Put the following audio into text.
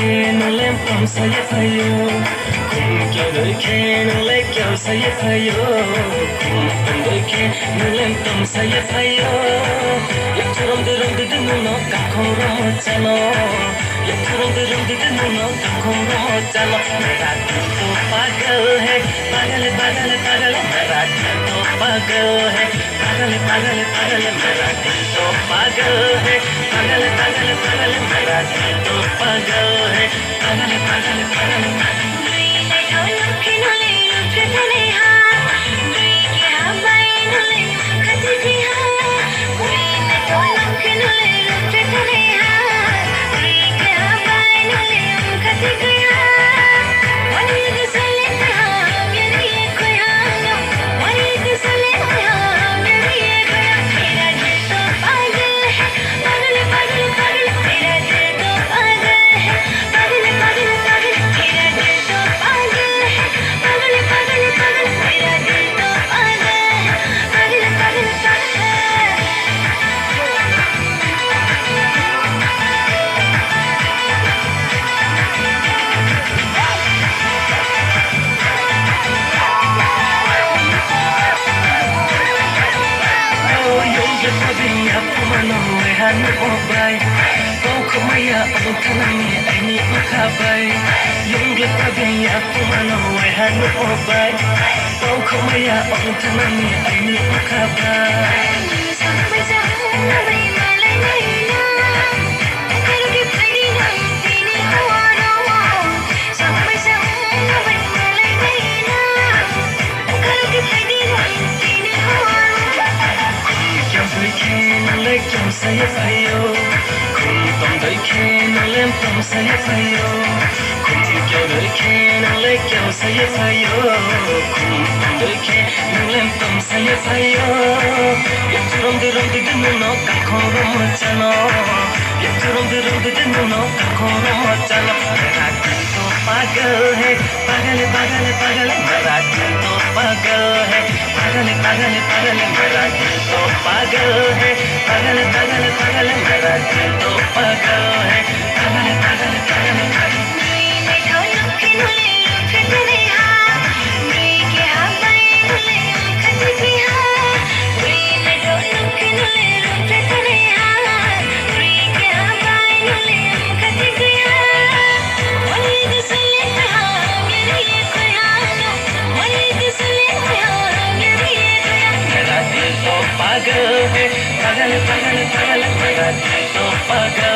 खे नोलेम कम सये भयो क्या देखे नोले क्या सये भयो देखे नोलेम कम सये भयो ये तुरम दे नो काखों रो चलो ये तुरम दे नो काखों रो चलो मेरा दिल तो पागल है पागल पागल पागल मेरा दिल तो पागल है पागल पागल पागल मेरा दिल तो पागल है पागल पागल पागल मेरा दिल तो पागल है पागल पागल पागल Hãy subscribe cho kênh Ghiền Mì Gõ để không bỏ saya fayo kum tom dai ke na lem tom saya fayo kum kyo dai ke na le kyo saya fayo kum tom dai ke na lem tom saya fayo ye turom de no ka khoro mo chalo ye turom de no ka khoro mo chalo mera dil to pagal hai pagal pagal pagal mera dil to pagal hai pagal pagal pagal mera dil to pagal hai pagal pagal pagal मेरा दिल तो पागल है पागल पागल पागल पागल पागल है पागल पागल पागल मेरा दिल तो पागल